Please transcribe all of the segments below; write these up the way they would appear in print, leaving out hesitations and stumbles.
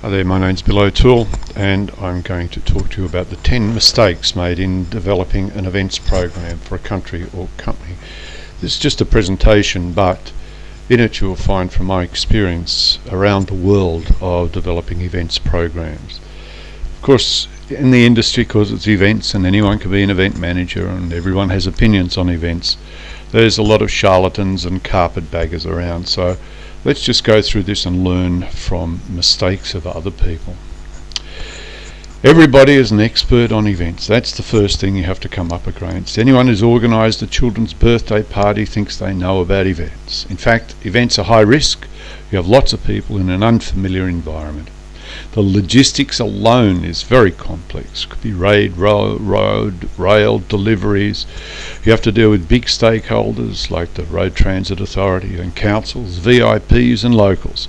Hi there, my name's Bill O'Toole and I'm going to talk to you about the 10 mistakes made in developing an events program for a country or company. This is just a presentation, but in it you'll find from my experience around the world of developing events programs. Of course, in the industry, because it's events and anyone can be an event manager and everyone has opinions on events, there's a lot of charlatans and carpetbaggers around. So let's just go through this and learn from mistakes of other people. Everybody is an expert on events. That's the first thing you have to come up against. Anyone who's organised a children's birthday party thinks they know about events. In fact, events are high risk. You have lots of people in an unfamiliar environment. The logistics alone is very complex. It could be rail deliveries. You have to deal with big stakeholders like the Road Transit Authority and councils, VIPs and locals.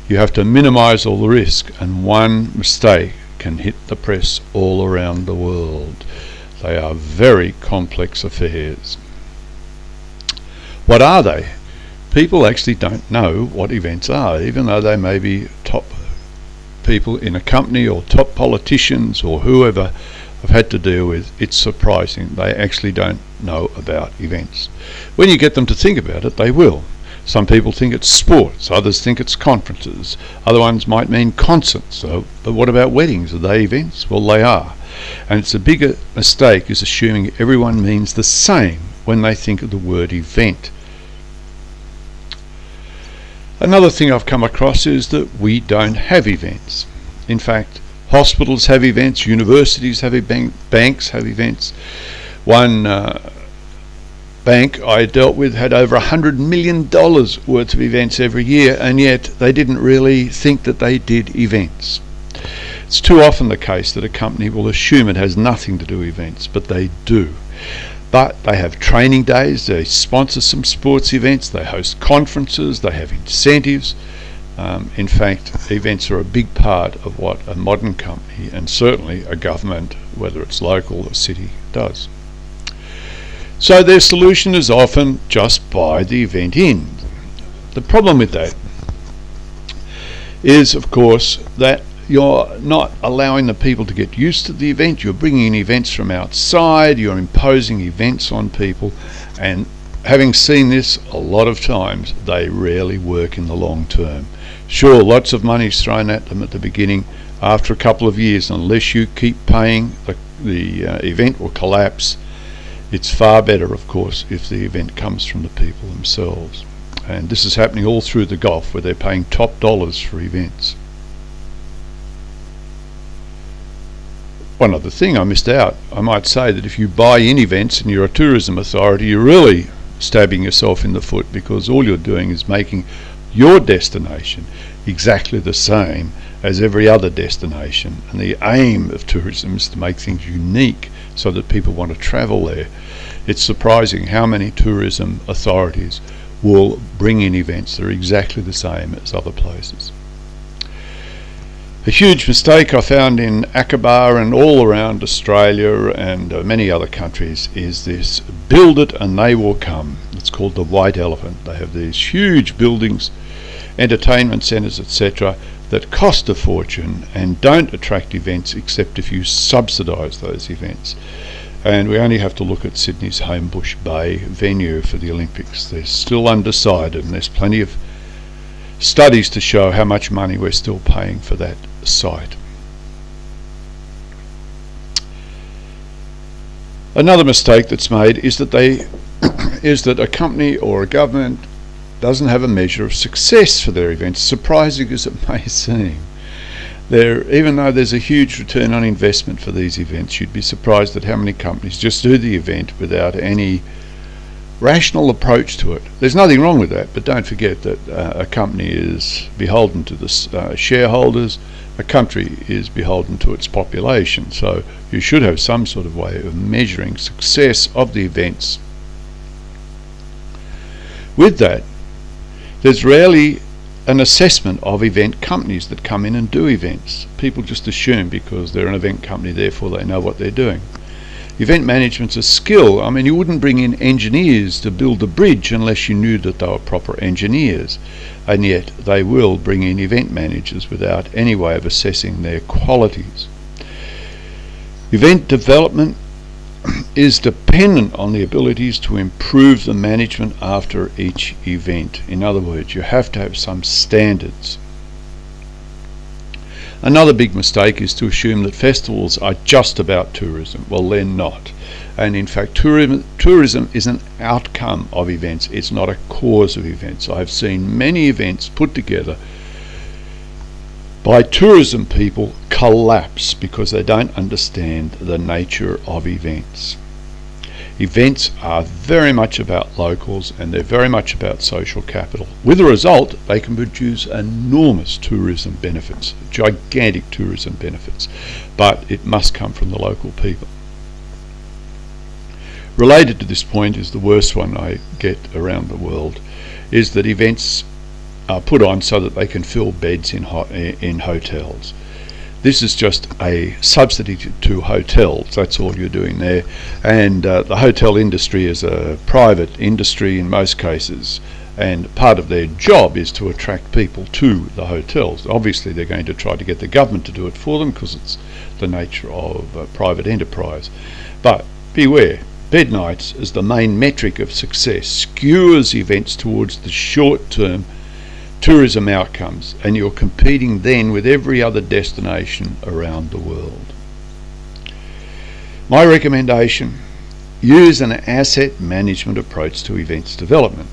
You have to minimise all the risk, and one mistake can hit the press all around the world. They are very complex affairs. What are they? People actually don't know what events are, even though they may be top people in a company or top politicians or whoever I've had to deal with. It's surprising they actually don't know about events. When you get them to think about it, they will. Some people think it's sports, others think it's conferences, other ones might mean concerts. But what about weddings? Are they events? Well, they are. And it's a bigger mistake is assuming everyone means the same when they think of the word event. Another thing I've come across is that we don't have events. In fact, hospitals have events, universities have events, banks have events. One bank I dealt with had over $100 million worth of events every year, and yet they didn't really think that they did events. It's too often the case that a company will assume it has nothing to do with events, but they do. But they have training days, they sponsor some sports events, they host conferences, they have incentives. In fact, events are a big part of what a modern company and certainly a government, whether it's local or city, does. So their solution is often just buy the event in. The problem with that is, of course, that you're not allowing the people to get used to the event. You're bringing in events from outside, you're imposing events on people, and having seen this a lot of times, they rarely work in the long term. Sure, lots of money is thrown at them at the beginning. After a couple of years, unless you keep paying, the event will collapse. It's far better, of course, if the event comes from the people themselves. And this is happening all through the Gulf, where they're paying top dollars for events. One other thing I missed out, I might say that if you buy in events and you're a tourism authority, you're really stabbing yourself in the foot, because all you're doing is making your destination exactly the same as every other destination. And the aim of tourism is to make things unique so that people want to travel there. It's surprising how many tourism authorities will bring in events that are exactly the same as other places. A huge mistake I found in Aqaba and all around Australia and many other countries is this: build it and they will come. It's called the white elephant. They have these huge buildings, entertainment centres, etc., that cost a fortune and don't attract events except if you subsidise those events. And we only have to look at Sydney's Homebush Bay venue for the Olympics. They're still undecided, and there's plenty of studies to show how much money we're still paying for that site. Another mistake that's made is that a company or a government doesn't have a measure of success for their events, surprising as it may seem. Even though there's a huge return on investment for these events, you'd be surprised at how many companies just do the event without any rational approach to it. There's nothing wrong with that, but don't forget that a company is beholden to the shareholders, a country is beholden to its population, so you should have some sort of way of measuring success of the events. With that, there's rarely an assessment of event companies that come in and do events. People just assume because they're an event company, therefore they know what they're doing. Event management's a skill. I mean, you wouldn't bring in engineers to build a bridge unless you knew that they were proper engineers, and yet they will bring in event managers without any way of assessing their qualities. Event development is dependent on the abilities to improve the management after each event. In other words, you have to have some standards. Another big mistake is to assume that festivals are just about tourism. Well, they're not. And in fact, tourism is an outcome of events. It's not a cause of events. I've seen many events put together by tourism people collapse because they don't understand the nature of events. Events are very much about locals, and they're very much about social capital. With the result, they can produce enormous tourism benefits, gigantic tourism benefits, but it must come from the local people. Related to this point is the worst one I get around the world, is that events are put on so that they can fill beds in hotels. This is just a subsidy to hotels. That's all you're doing there. And the hotel industry is a private industry in most cases, and part of their job is to attract people to the hotels. Obviously they're going to try to get the government to do it for them because it's the nature of private enterprise. But beware, bed nights as the main metric of success skewers events towards the short-term tourism outcomes, and you're competing then with every other destination around the world. My recommendation: use an asset management approach to events development.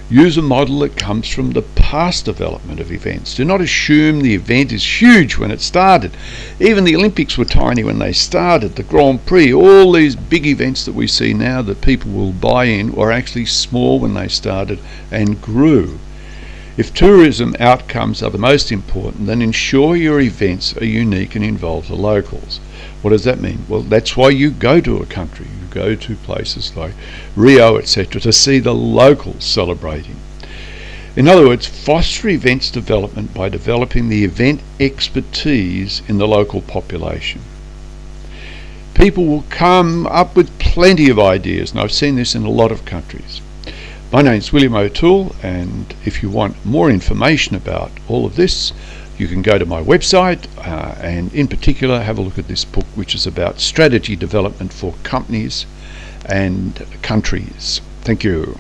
Use a model that comes from the past development of events. Do not assume the event is huge when it started. Even the Olympics were tiny when they started. The Grand Prix, all these big events that we see now that people will buy in, were actually small when they started and grew. If tourism outcomes are the most important, then ensure your events are unique and involve the locals. What does that mean? Well, that's why you go to a country. You go to places like Rio, etc., to see the locals celebrating. In other words, foster events development by developing the event expertise in the local population. People will come up with plenty of ideas, and I've seen this in a lot of countries. My name's William O'Toole, and if you want more information about all of this, you can go to my website and in particular have a look at this book, which is about strategy development for companies and countries. Thank you.